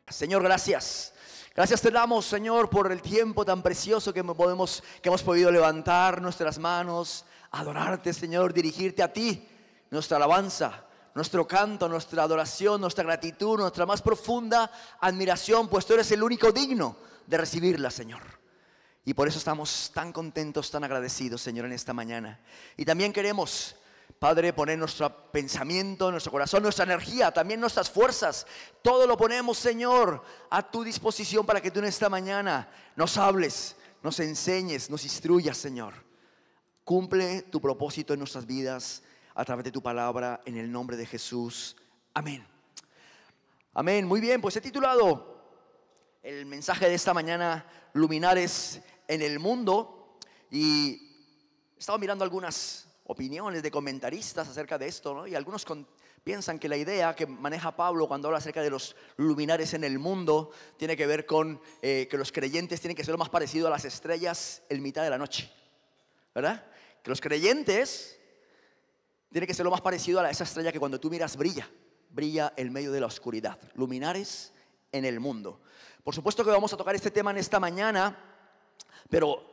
Señor, gracias. Gracias te damos, Señor, por el tiempo tan precioso que hemos podido levantar nuestras manos, adorarte, Señor, dirigirte a ti, nuestra alabanza, nuestro canto, nuestra adoración, nuestra gratitud, nuestra más profunda admiración, pues tú eres el único digno de recibirla, Señor. Y por eso estamos tan contentos, tan agradecidos, Señor, en esta mañana. Y también queremos, Padre, poner nuestro pensamiento, nuestro corazón, nuestra energía, también nuestras fuerzas. Todo lo ponemos, Señor, a tu disposición para que tú en esta mañana nos hables, nos enseñes, nos instruyas, Señor. Cumple tu propósito en nuestras vidas a través de tu palabra, en el nombre de Jesús. Amén. Amén. Muy bien, pues he titulado el mensaje de esta mañana, Luminares en el Mundo. Y he estado mirando algunas opiniones de comentaristas acerca de esto, ¿no? Y algunos piensan que la idea que maneja Pablo cuando habla acerca de los luminares en el mundo tiene que ver con que los creyentes tienen que ser lo más parecido a las estrellas en mitad de la noche, ¿verdad? Que los creyentes tienen que ser lo más parecido a esa estrella que cuando tú miras brilla en medio de la oscuridad. Luminares en el mundo. Por supuesto que vamos a tocar este tema en esta mañana, pero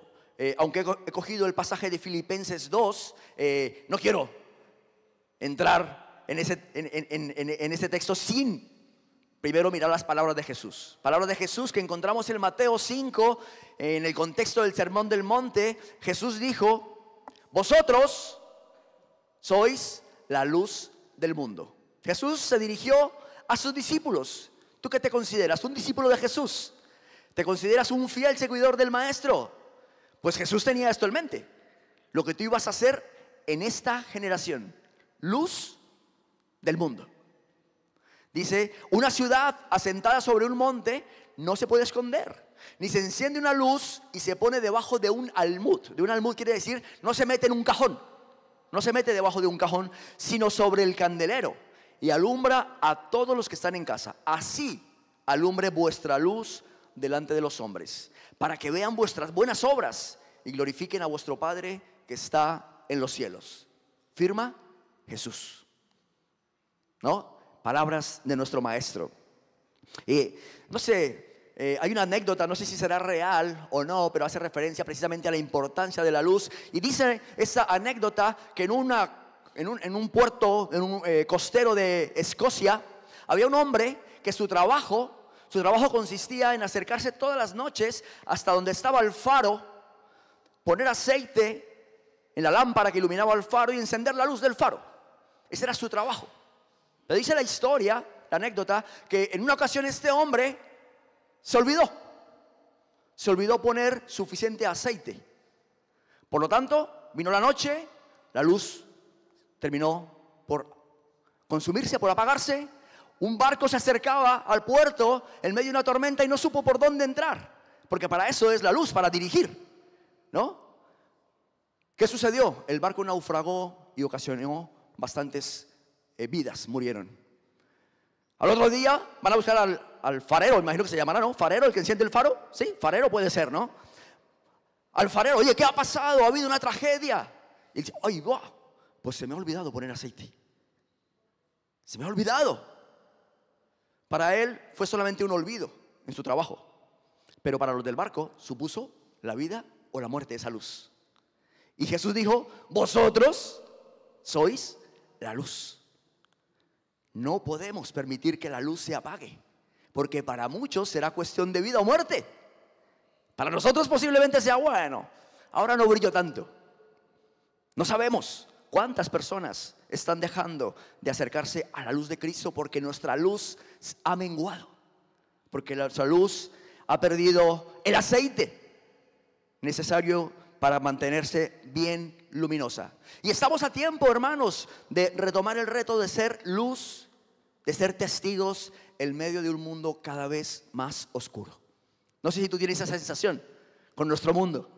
aunque he cogido el pasaje de Filipenses 2, no quiero entrar en ese texto sin primero mirar las palabras de Jesús. Palabras de Jesús que encontramos en Mateo 5, en el contexto del Sermón del Monte. Jesús dijo: vosotros sois la luz del mundo. Jesús se dirigió a sus discípulos. ¿Tú qué te consideras? ¿Un discípulo de Jesús? ¿Te consideras un fiel seguidor del Maestro? Pues Jesús tenía esto en mente: lo que tú ibas a hacer en esta generación, luz del mundo. Dice: una ciudad asentada sobre un monte no se puede esconder, ni se enciende una luz y se pone debajo de un almud. De un almud quiere decir, no se mete en un cajón, no se mete debajo de un cajón, sino sobre el candelero, y alumbra a todos los que están en casa. Así alumbre vuestra luz delante de los hombres, para que vean vuestras buenas obras y glorifiquen a vuestro Padre que está en los cielos. Firma Jesús, ¿no? Palabras de nuestro Maestro. No sé, hay una anécdota, no sé si será real o no, pero hace referencia precisamente a la importancia de la luz. Y dice esa anécdota que en un puerto, costero de Escocia, había un hombre que su trabajo consistía en acercarse todas las noches hasta donde estaba el faro, poner aceite en la lámpara que iluminaba el faro y encender la luz del faro. Ese era su trabajo. Le dice la historia, la anécdota, que en una ocasión este hombre se olvidó poner suficiente aceite. Por lo tanto, vino la noche, la luz terminó por consumirse, por apagarse. Un barco se acercaba al puerto en medio de una tormenta y no supo por dónde entrar, porque para eso es la luz, para dirigir, ¿no? ¿Qué sucedió? El barco naufragó y ocasionó bastantes vidas, murieron. Al otro día van a buscar al farero, imagino que se llamará, ¿no? ¿Farero, el que enciende el faro? Sí, farero puede ser, ¿no? Al farero: oye, ¿qué ha pasado? ¿Ha habido una tragedia? Y dice: ay, wow, pues se me ha olvidado poner aceite. Se me ha olvidado. Para él fue solamente un olvido en su trabajo, pero para los del barco supuso la vida o la muerte de esa luz. Y Jesús dijo: vosotros sois la luz. No podemos permitir que la luz se apague, porque para muchos será cuestión de vida o muerte. Para nosotros posiblemente sea, bueno, ahora no brillo tanto. No sabemos cuántas personas están dejando de acercarse a la luz de Cristo porque nuestra luz ha menguado, porque nuestra luz ha perdido el aceite necesario para mantenerse bien luminosa. Y estamos a tiempo, hermanos, de retomar el reto de ser luz, de ser testigos en medio de un mundo cada vez más oscuro. No sé si tú tienes esa sensación con nuestro mundo,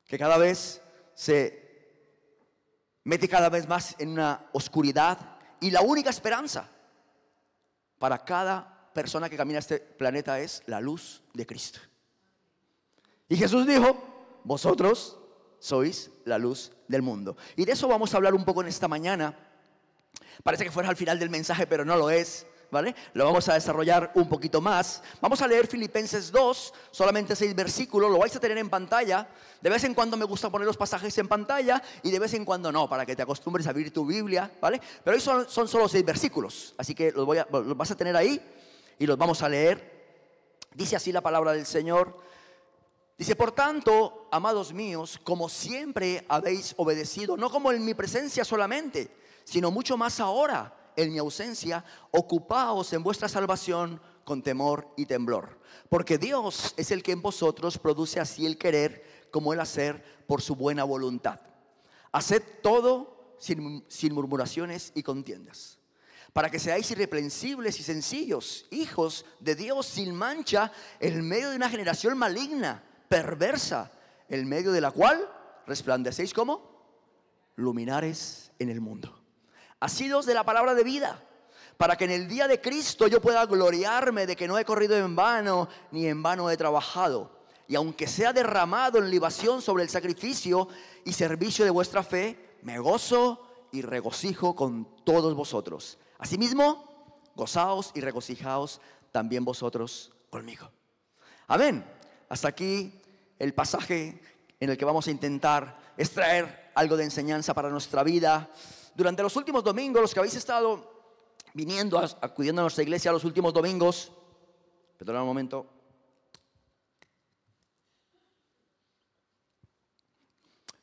que cada vez se mete cada vez más en una oscuridad, y la única esperanza para cada persona que camina este planeta es la luz de Cristo. Y Jesús dijo: vosotros sois la luz del mundo. Y de eso vamos a hablar un poco en esta mañana. Parece que fuera al final del mensaje, pero no lo es. ¿vale? Lo vamos a desarrollar un poquito más. Vamos a leer Filipenses 2, solamente 6 versículos, lo vais a tener en pantalla. De vez en cuando me gusta poner los pasajes en pantalla y de vez en cuando no, para que te acostumbres a abrir tu Biblia, ¿vale? Pero hoy son solo 6 versículos, así que los vas a tener ahí y los vamos a leer. Dice así la palabra del Señor. Dice, por tanto, amados míos, como siempre habéis obedecido, no como en mi presencia solamente, sino mucho más ahora en mi ausencia, ocupaos en vuestra salvación con temor y temblor. Porque Dios es el que en vosotros produce así el querer como el hacer por su buena voluntad. Haced todo sin murmuraciones y contiendas, para que seáis irreprensibles y sencillos, hijos de Dios sin mancha, en medio de una generación maligna, perversa, en medio de la cual resplandecéis como luminares en el mundo. Asidos de la palabra de vida, para que en el día de Cristo yo pueda gloriarme de que no he corrido en vano, ni en vano he trabajado. Y aunque sea derramado en libación sobre el sacrificio y servicio de vuestra fe, me gozo y regocijo con todos vosotros. Asimismo, gozaos y regocijaos también vosotros conmigo. Amén. Hasta aquí el pasaje en el que vamos a intentar extraer algo de enseñanza para nuestra vida. Durante los últimos domingos, los que habéis estado viniendo, acudiendo a nuestra iglesia los últimos domingos, perdón un momento.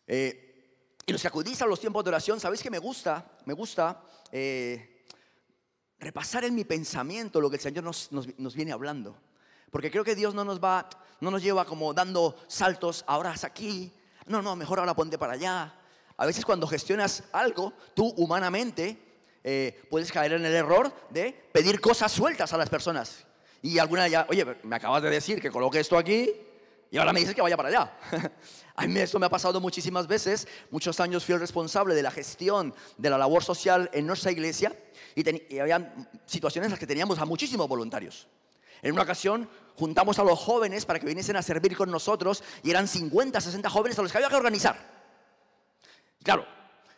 Y los que acudís a los tiempos de oración, sabéis que me gusta repasar en mi pensamiento lo que el Señor nos viene hablando. Porque creo que Dios no nos lleva como dando saltos, ahora es aquí, no, mejor ahora ponte para allá. A veces cuando gestionas algo, tú humanamente puedes caer en el error de pedir cosas sueltas a las personas. Y alguna ya, oye, me acabas de decir que coloque esto aquí y ahora me dices que vaya para allá. A mí esto me ha pasado muchísimas veces. Muchos años fui el responsable de la gestión de la labor social en nuestra iglesia y había situaciones en las que teníamos a muchísimos voluntarios. En una ocasión juntamos a los jóvenes para que viniesen a servir con nosotros y eran 50, 60 jóvenes a los que había que organizar. Claro,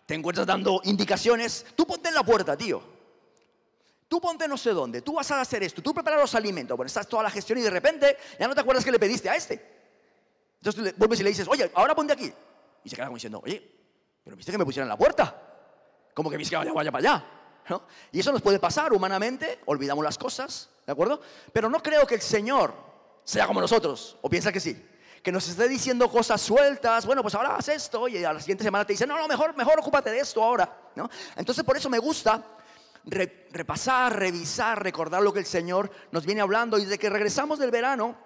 te encuentras dando indicaciones. Tú ponte en la puerta, tío. Tú ponte no sé dónde. Tú vas a hacer esto. Tú preparas los alimentos. Bueno, estás toda la gestión y de repente ya no te acuerdas que le pediste a este. Entonces tú vuelves y le dices, oye, ahora ponte aquí. Y se queda como diciendo, oye, pero viste que me pusieron en la puerta. ¿Cómo que viste que vaya para allá? ¿No? Y eso nos puede pasar humanamente, olvidamos las cosas, ¿de acuerdo? Pero no creo que el Señor sea como nosotros, o piensa que sí, que nos esté diciendo cosas sueltas. Bueno, pues ahora haz esto y a la siguiente semana te dice, no, mejor ocúpate de esto ahora, ¿no? Entonces por eso me gusta repasar, revisar, recordar lo que el Señor nos viene hablando. Y desde que regresamos del verano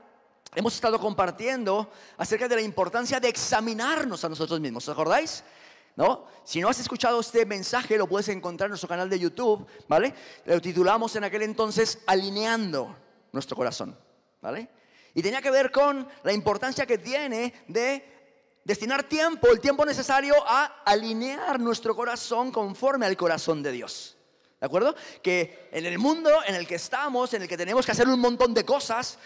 hemos estado compartiendo acerca de la importancia de examinarnos a nosotros mismos, ¿os acordáis? ¿No? Si no has escuchado este mensaje, lo puedes encontrar en nuestro canal de YouTube, ¿vale? Lo titulamos en aquel entonces Alineando nuestro corazón, ¿vale? Y tenía que ver con la importancia que tiene de destinar tiempo, el tiempo necesario a alinear nuestro corazón conforme al corazón de Dios, ¿de acuerdo? Que en el mundo en el que estamos, en el que tenemos que hacer un montón de cosas,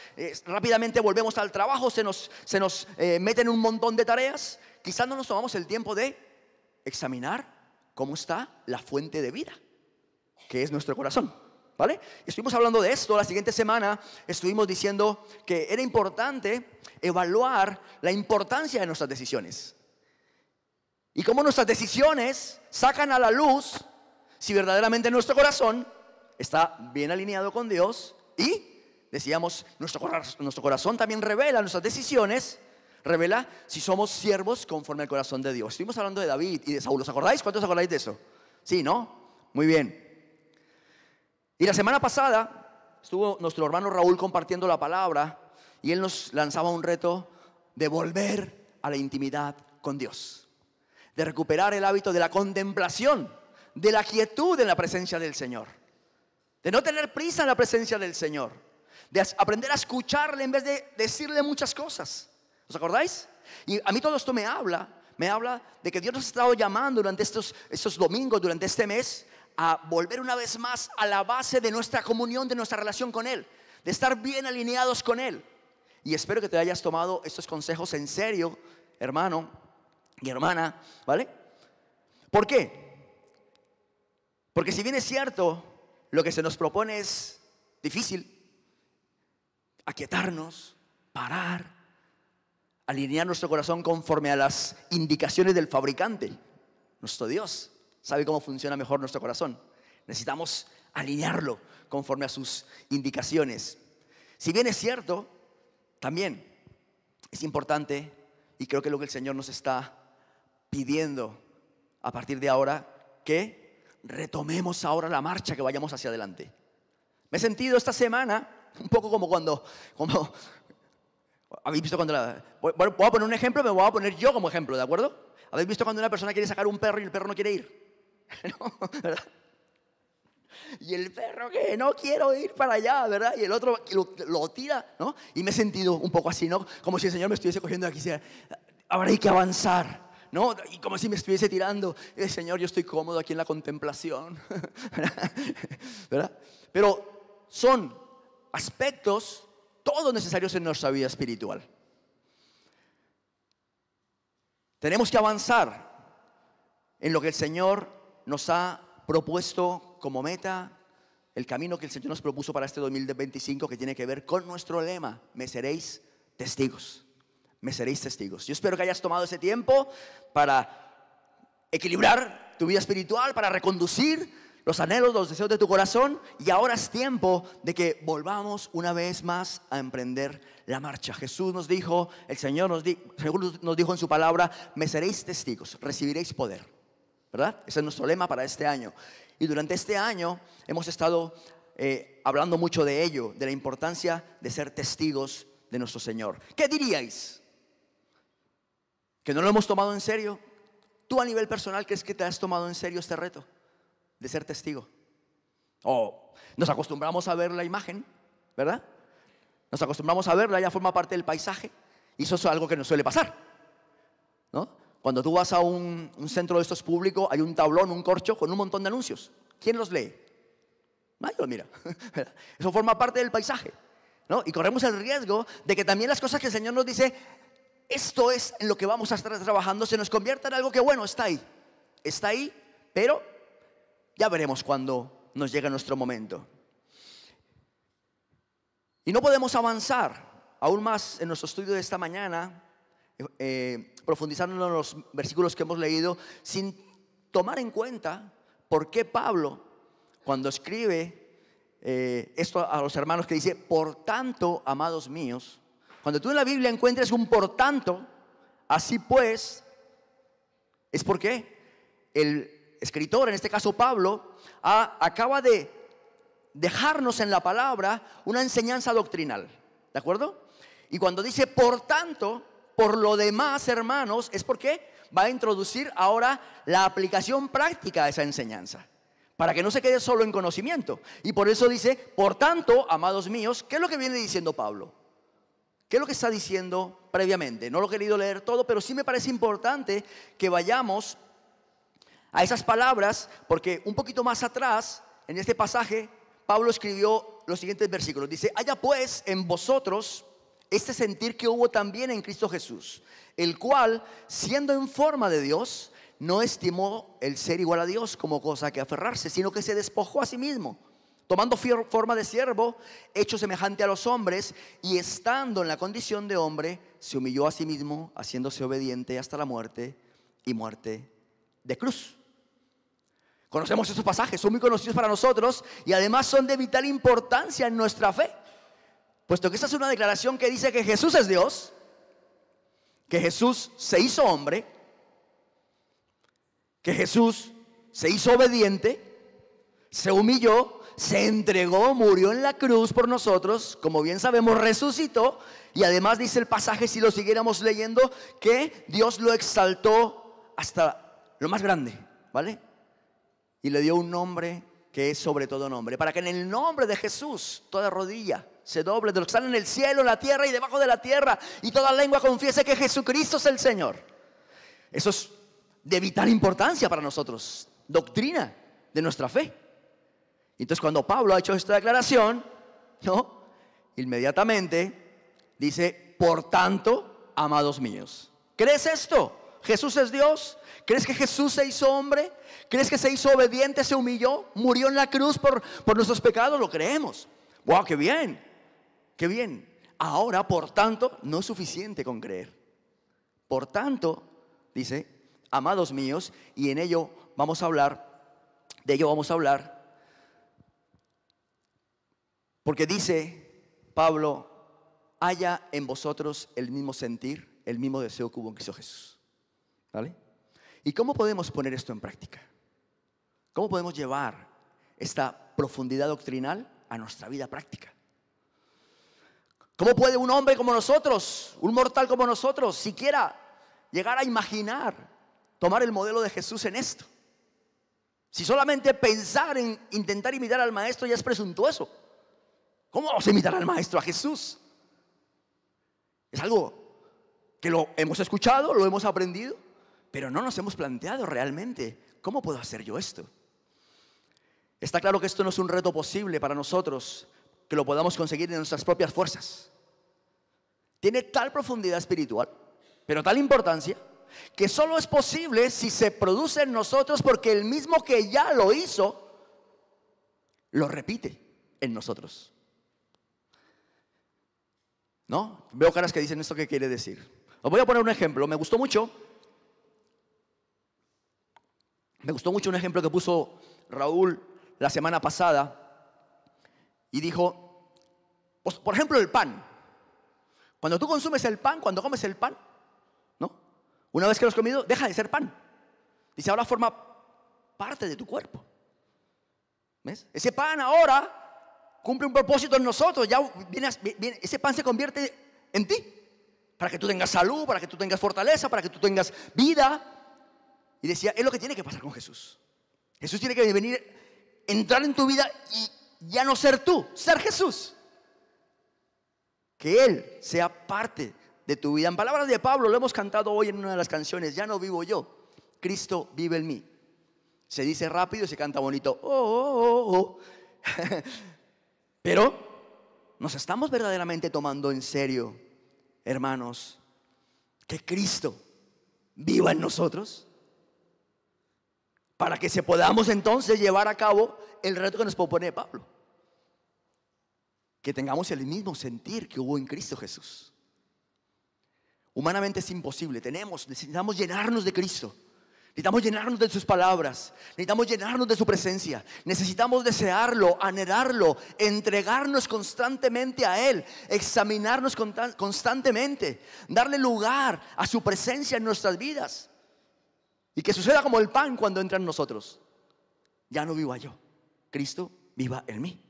rápidamente volvemos al trabajo, se nos meten un montón de tareas, quizás no nos tomamos el tiempo de examinar cómo está la fuente de vida, que es nuestro corazón, ¿vale? Estuvimos hablando de esto. La siguiente semana estuvimos diciendo que era importante evaluar la importancia de nuestras decisiones y cómo nuestras decisiones sacan a la luz si verdaderamente nuestro corazón está bien alineado con Dios. Y decíamos, nuestro corazón también revela nuestras decisiones, revela si somos siervos conforme al corazón de Dios. Estuvimos hablando de David y de Saúl, ¿os acordáis? ¿Cuántos os acordáis de eso? Sí, ¿no? Muy bien. Y la semana pasada estuvo nuestro hermano Raúl compartiendo la palabra y él nos lanzaba un reto de volver a la intimidad con Dios, de recuperar el hábito de la contemplación, de la quietud en la presencia del Señor, de no tener prisa en la presencia del Señor, de aprender a escucharle en vez de decirle muchas cosas. ¿Os acordáis? Y a mí todo esto me habla de que Dios nos ha estado llamando durante estos domingos, durante este mes, a volver una vez más a la base de nuestra comunión, de nuestra relación con Él, de estar bien alineados con Él. Y espero que te hayas tomado estos consejos en serio, hermano y hermana, ¿vale? ¿Por qué? Porque si bien es cierto lo que se nos propone es difícil. Aquietarnos, parar, alinear nuestro corazón conforme a las indicaciones del fabricante. Nuestro Dios sabe cómo funciona mejor nuestro corazón. Necesitamos alinearlo conforme a sus indicaciones. Si bien es cierto, también es importante, y creo que es lo que el Señor nos está pidiendo a partir de ahora, que retomemos ahora la marcha, que vayamos hacia adelante. Me he sentido esta semana un poco como ¿habéis visto cuando voy a poner un ejemplo, me voy a poner yo como ejemplo, ¿de acuerdo? ¿Habéis visto cuando una persona quiere sacar un perro y el perro no quiere ir? ¿No? ¿Verdad? Y el perro que no quiero ir para allá, ¿verdad? Y el otro lo tira, ¿no? Y me he sentido un poco así, ¿no? Como si el Señor me estuviese cogiendo de aquí. Ahora hay que avanzar, ¿no? Y como si me estuviese tirando. Señor, yo estoy cómodo aquí en la contemplación, ¿verdad? Pero son aspectos todos necesarios en nuestra vida espiritual. Tenemos que avanzar en lo que el Señor nos ha propuesto como meta, el camino que el Señor nos propuso para este 2025, que tiene que ver con nuestro lema: me seréis testigos. Me seréis testigos. Yo espero que hayas tomado ese tiempo para equilibrar tu vida espiritual, para reconducir los anhelos, los deseos de tu corazón. Y ahora es tiempo de que volvamos una vez más a emprender la marcha. Jesús nos dijo, el Señor nos dijo en su palabra: me seréis testigos, recibiréis poder, ¿verdad? Ese es nuestro lema para este año. Y durante este año hemos estado hablando mucho de ello, de la importancia de ser testigos de nuestro Señor. ¿Qué diríais? ¿Que no lo hemos tomado en serio? ¿Tú a nivel personal crees que te has tomado en serio este reto de ser testigo? O nos acostumbramos a ver la imagen, ¿verdad? Nos acostumbramos a verla, ya forma parte del paisaje. Y eso es algo que nos suele pasar, ¿no? Cuando tú vas a un centro de estos públicos, hay un tablón, un corcho con un montón de anuncios. ¿Quién los lee? Nadie los mira. Eso forma parte del paisaje, ¿no? Y corremos el riesgo de que también las cosas que el Señor nos dice, esto es en lo que vamos a estar trabajando, se nos convierta en algo que, bueno, está ahí, pero ya veremos cuando nos llegue nuestro momento. Y no podemos avanzar aún más en nuestro estudio de esta mañana, profundizando en los versículos que hemos leído, sin tomar en cuenta por qué Pablo, cuando escribe esto a los hermanos, que dice: por tanto, amados míos. Cuando tú en la Biblia encuentres un por tanto, así pues, es porque el escritor, en este caso Pablo, acaba de dejarnos en la palabra una enseñanza doctrinal, ¿de acuerdo? Y cuando dice por tanto, por lo demás, hermanos, es porque va a introducir ahora la aplicación práctica de esa enseñanza, para que no se quede solo en conocimiento. Y por eso dice: por tanto, amados míos. ¿Qué es lo que viene diciendo Pablo? ¿Qué es lo que está diciendo previamente? No lo he querido leer todo, pero sí me parece importante que vayamos a esas palabras, porque un poquito más atrás, en este pasaje, Pablo escribió los siguientes versículos. Dice: haya pues en vosotros este sentir que hubo también en Cristo Jesús, el cual, siendo en forma de Dios, no estimó el ser igual a Dios como cosa que aferrarse, sino que se despojó a sí mismo, tomando forma de siervo, hecho semejante a los hombres, y estando en la condición de hombre, se humilló a sí mismo, haciéndose obediente hasta la muerte, y muerte de cruz. Conocemos esos pasajes, son muy conocidos para nosotros, y además son de vital importancia en nuestra fe, puesto que esta es una declaración que dice que Jesús es Dios, que Jesús se hizo hombre, que Jesús se hizo obediente, se humilló, se entregó, murió en la cruz por nosotros, como bien sabemos, resucitó, y además dice el pasaje, si lo siguiéramos leyendo, que Dios lo exaltó hasta lo más grande, ¿vale? Y le dio un nombre que es sobre todo nombre, para que en el nombre de Jesús toda rodilla se doble, de los que están en el cielo, en la tierra y debajo de la tierra, y toda lengua confiese que Jesucristo es el Señor. Eso es de vital importancia para nosotros, doctrina de nuestra fe. Entonces, cuando Pablo ha hecho esta declaración, ¿no?, inmediatamente dice: por tanto, amados míos. ¿Crees esto? ¿Jesús es Dios? ¿Crees que Jesús se hizo hombre? ¿Crees que se hizo obediente, se humilló, murió en la cruz por nuestros pecados? Lo creemos. ¡Wow! ¡Qué bien! ¡Qué bien! Ahora, por tanto, no es suficiente con creer. Por tanto, dice, amados míos, y de ello vamos a hablar, porque dice Pablo, haya en vosotros el mismo sentir, el mismo deseo que hubo en Cristo Jesús. ¿Vale? ¿Y cómo podemos poner esto en práctica? ¿Cómo podemos llevar esta profundidad doctrinal a nuestra vida práctica? ¿Cómo puede un hombre como nosotros, un mortal como nosotros, siquiera llegar a imaginar tomar el modelo de Jesús en esto? Si solamente pensar en intentar imitar al maestro ya es presuntuoso, ¿cómo vamos a imitar al maestro, a Jesús? Es algo que lo hemos escuchado, lo hemos aprendido, pero no nos hemos planteado realmente, ¿cómo puedo hacer yo esto? Está claro que esto no es un reto posible para nosotros, que lo podamos conseguir en nuestras propias fuerzas. Tiene tal profundidad espiritual, pero tal importancia, que solo es posible si se produce en nosotros, porque el mismo que ya lo hizo, lo repite en nosotros. ¿No? Veo caras que dicen, ¿esto qué quiere decir? Os voy a poner un ejemplo. Me gustó mucho un ejemplo que puso Raúl la semana pasada. Y dijo, pues, por ejemplo, el pan. Cuando tú consumes el pan, cuando comes el pan, ¿no? Una vez que lo has comido, deja de ser pan. Dice, ahora forma parte de tu cuerpo. ¿Ves? Ese pan ahora cumple un propósito en nosotros. Ya ese pan se convierte en ti. Para que tú tengas salud, para que tú tengas fortaleza, para que tú tengas vida. Y decía, es lo que tiene que pasar con Jesús. Jesús tiene que venir, entrar en tu vida y ya no ser tú, ser Jesús. Que Él sea parte de tu vida. En palabras de Pablo, lo hemos cantado hoy en una de las canciones, ya no vivo yo, Cristo vive en mí. Se dice rápido y se canta bonito. Pero nos estamos verdaderamente tomando en serio, hermanos, que Cristo viva en nosotros, para que se podamos entonces llevar a cabo el reto que nos propone Pablo, que tengamos el mismo sentir que hubo en Cristo Jesús. Humanamente es imposible. Necesitamos llenarnos de Cristo, necesitamos llenarnos de sus palabras, necesitamos llenarnos de su presencia, necesitamos desearlo, anhelarlo, entregarnos constantemente a Él, examinarnos constantemente, darle lugar a su presencia en nuestras vidas. Y que suceda como el pan cuando entra en nosotros. Ya no viva yo, Cristo viva en mí.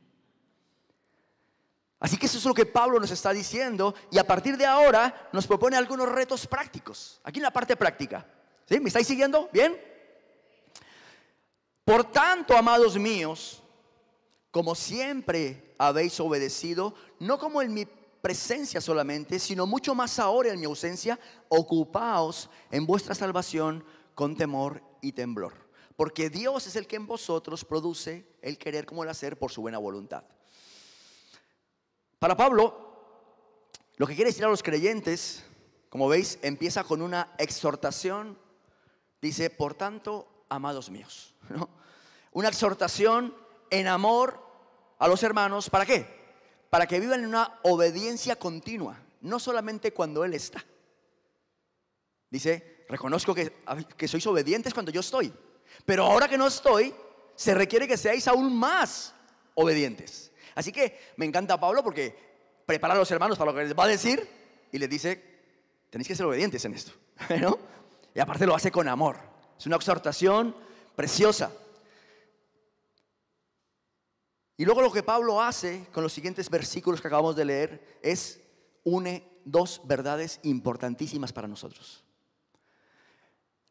Así que eso es lo que Pablo nos está diciendo. Y a partir de ahora nos propone algunos retos prácticos. Aquí en la parte práctica. ¿Sí? ¿Me estáis siguiendo? ¿Bien? Por tanto, amados míos, como siempre habéis obedecido, no como en mi presencia solamente, sino mucho más ahora en mi ausencia, ocupaos en vuestra salvación con temor y temblor, porque Dios es el que en vosotros produce el querer como el hacer por su buena voluntad. Para Pablo, lo que quiere decir a los creyentes, como veis, empieza con una exhortación. Dice, por tanto, amados míos, ¿no? Una exhortación en amor a los hermanos. ¿Para qué? Para que vivan en una obediencia continua, no solamente cuando Él está. Dice, reconozco que sois obedientes cuando yo estoy, pero ahora que no estoy, se requiere que seáis aún más obedientes. Así que me encanta Pablo porque prepara a los hermanos para lo que les va a decir y les dice, tenéis que ser obedientes en esto, ¿no? Y aparte lo hace con amor. Es una exhortación preciosa. Y luego lo que Pablo hace con los siguientes versículos que acabamos de leer es une dos verdades importantísimas para nosotros: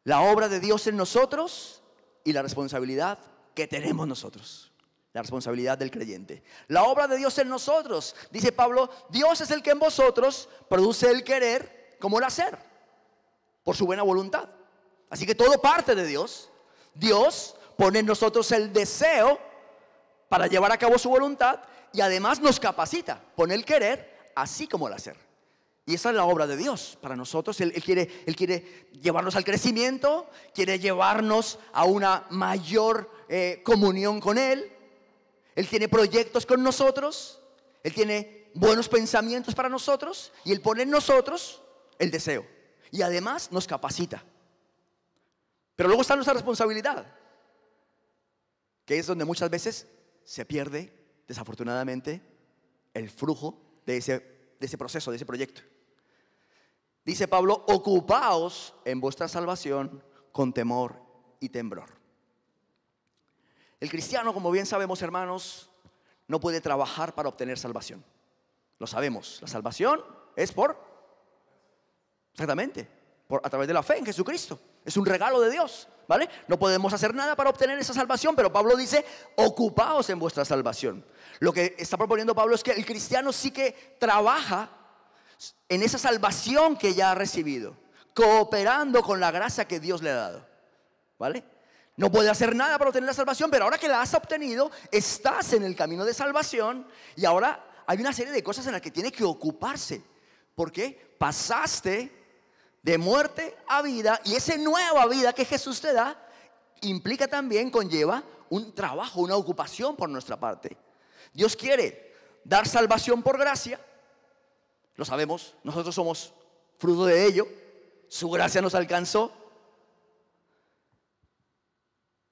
la obra de Dios en nosotros y la responsabilidad que tenemos nosotros, la responsabilidad del creyente. La obra de Dios en nosotros, dice Pablo, Dios es el que en vosotros produce el querer como el hacer, por su buena voluntad. Así que todo parte de Dios. Dios pone en nosotros el deseo para llevar a cabo su voluntad y además nos capacita, pone el querer así como el hacer. Y esa es la obra de Dios para nosotros. Él quiere llevarnos al crecimiento, quiere llevarnos a una mayor comunión con Él. Él tiene proyectos con nosotros, Él tiene buenos pensamientos para nosotros y Él pone en nosotros el deseo. Y además nos capacita. Pero luego está nuestra responsabilidad, que es donde muchas veces se pierde, desafortunadamente, el flujo de ese proceso, de ese proyecto. Dice Pablo: ocupaos en vuestra salvación con temor y temblor. El cristiano, como bien sabemos, hermanos, no puede trabajar para obtener salvación. Lo sabemos, la salvación es a través de la fe en Jesucristo. Es un regalo de Dios, ¿vale? No podemos hacer nada para obtener esa salvación, pero Pablo dice: ocupaos en vuestra salvación. Lo que está proponiendo Pablo es que el cristiano sí que trabaja en esa salvación que ya ha recibido, cooperando con la gracia que Dios le ha dado, ¿vale? No puede hacer nada para obtener la salvación, pero ahora que la has obtenido, estás en el camino de salvación y ahora hay una serie de cosas en las que tiene que ocuparse. Porque pasaste de muerte a vida, y esa nueva vida que Jesús te da implica también, conlleva un trabajo, una ocupación por nuestra parte. Dios quiere dar salvación por gracia, lo sabemos, nosotros somos fruto de ello, su gracia nos alcanzó.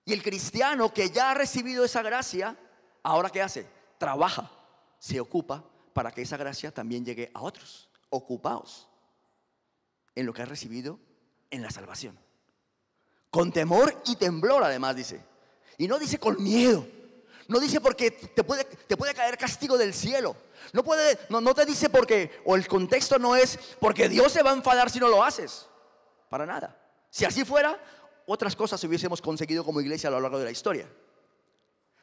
Y el cristiano que ya ha recibido esa gracia, ¿ahora qué hace? Trabaja, se ocupa para que esa gracia también llegue a otros. Ocupaos en lo que has recibido en la salvación, con temor y temblor, además dice. Y no dice con miedo, no dice porque te puede caer castigo del cielo, no te dice porque, o el contexto no es porque Dios se va a enfadar si no lo haces, para nada. Si así fuera, otras cosas hubiésemos conseguido como iglesia a lo largo de la historia.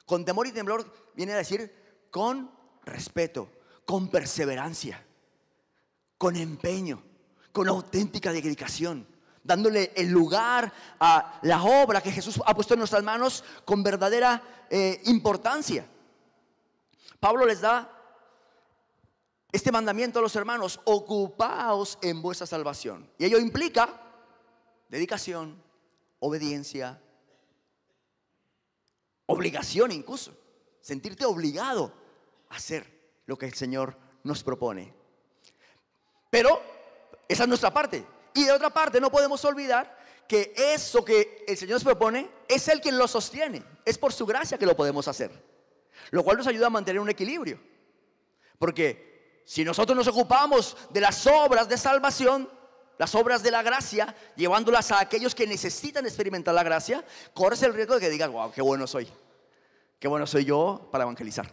Con temor y temblor viene a decir con respeto, con perseverancia, con empeño, con auténtica dedicación, dándole el lugar a la obra que Jesús ha puesto en nuestras manos con verdadera importancia. Pablo les da este mandamiento a los hermanos: ocupaos en vuestra salvación. Y ello implica dedicación, obediencia, obligación, incluso sentirte obligado a hacer lo que el Señor nos propone. Pero esa es nuestra parte. Y de otra parte no podemos olvidar que eso que el Señor nos propone es Él quien lo sostiene. Es por su gracia que lo podemos hacer, lo cual nos ayuda a mantener un equilibrio. Porque si nosotros nos ocupamos de las obras de salvación, las obras de la gracia, llevándolas a aquellos que necesitan experimentar la gracia, corres el riesgo de que digas: wow, qué bueno soy yo para evangelizar.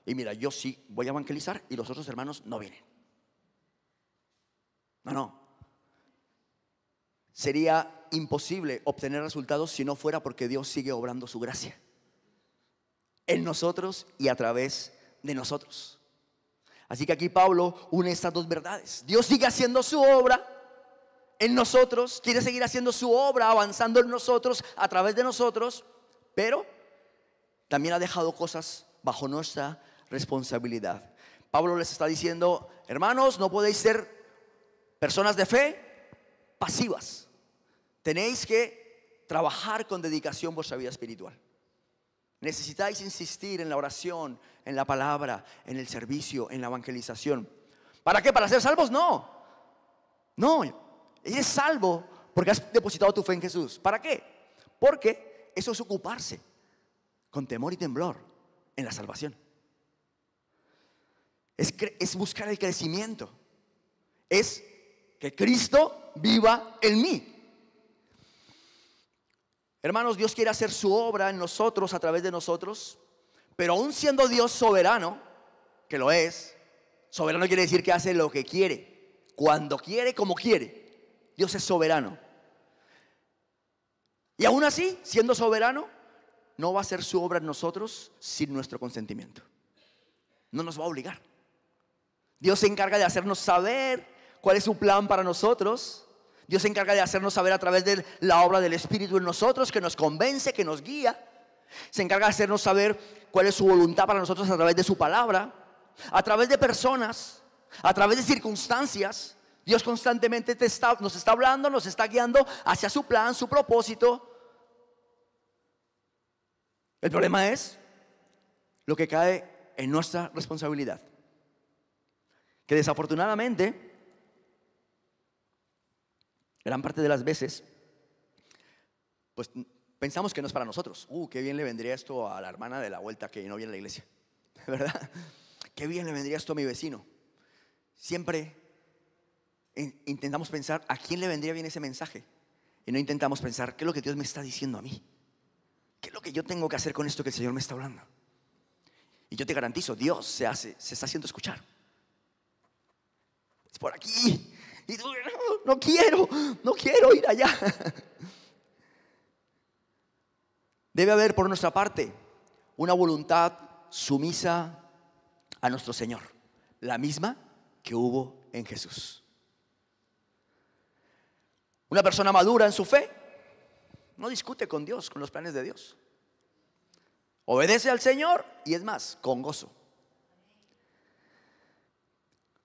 Y mira, yo sí voy a evangelizar y los otros hermanos no vienen. No. Sería imposible obtener resultados si no fuera porque Dios sigue obrando su gracia en nosotros y a través de nosotros. Así que aquí Pablo une estas dos verdades. Dios sigue haciendo su obra en nosotros, quiere seguir haciendo su obra, avanzando en nosotros, a través de nosotros, pero también ha dejado cosas bajo nuestra responsabilidad. Pablo les está diciendo: hermanos, no podéis ser personas de fe pasivas. Tenéis que trabajar con dedicación vuestra vida espiritual. Necesitáis insistir en la oración, en la palabra, en el servicio, en la evangelización. ¿Para qué? ¿Para ser salvos? No. Eres salvo porque has depositado tu fe en Jesús. ¿Para qué? Porque eso es ocuparse con temor y temblor en la salvación. Es buscar el crecimiento. Es que Cristo viva en mí. Hermanos, Dios quiere hacer su obra en nosotros, a través de nosotros, pero aún siendo Dios soberano, que lo es, soberano quiere decir que hace lo que quiere, cuando quiere, como quiere. Dios es soberano. Y aún así, siendo soberano, no va a hacer su obra en nosotros sin nuestro consentimiento. No nos va a obligar. Dios se encarga de hacernos saber cuál es su plan para nosotros. Dios se encarga de hacernos saber a través de la obra del Espíritu en nosotros, que nos convence, que nos guía. Se encarga de hacernos saber cuál es su voluntad para nosotros a través de su palabra, a través de personas, A través de circunstancias, Dios constantemente nos está hablando, nos está guiando hacia su plan, su propósito. El problema es lo que cae en nuestra responsabilidad, que desafortunadamente gran parte de las veces pues pensamos que no es para nosotros. Qué bien le vendría esto a la hermana de la vuelta que no viene a la iglesia, ¿verdad? Qué bien le vendría esto a mi vecino. Siempre intentamos pensar a quién le vendría bien ese mensaje, y no intentamos pensar qué es lo que Dios me está diciendo a mí, qué es lo que yo tengo que hacer con esto que el Señor me está hablando. Y yo te garantizo, Dios se está haciendo escuchar. Es por aquí. Y tú, no quiero ir allá. Debe haber por nuestra parte una voluntad sumisa a nuestro Señor, la misma que hubo en Jesús. Una persona madura en su fe no discute con Dios, con los planes de Dios. Obedece al Señor, y es más, con gozo.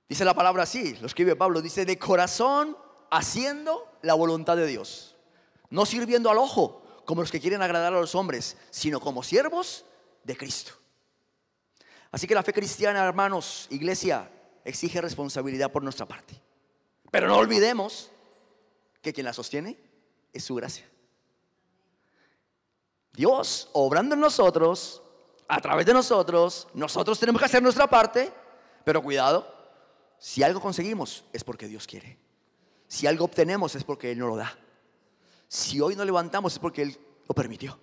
Dice la palabra así, lo escribe Pablo, dice: de corazón haciendo la voluntad de Dios, no sirviendo al ojo como los que quieren agradar a los hombres, sino como siervos de Cristo. Así que la fe cristiana, hermanos, iglesia, exige responsabilidad por nuestra parte. Pero no olvidemos que quien la sostiene es su gracia. Dios obrando en nosotros, a través de nosotros tenemos que hacer nuestra parte. Pero cuidado, si algo conseguimos es porque Dios quiere. Si algo obtenemos es porque Él nos lo da. Si hoy nos levantamos es porque Él lo permitió.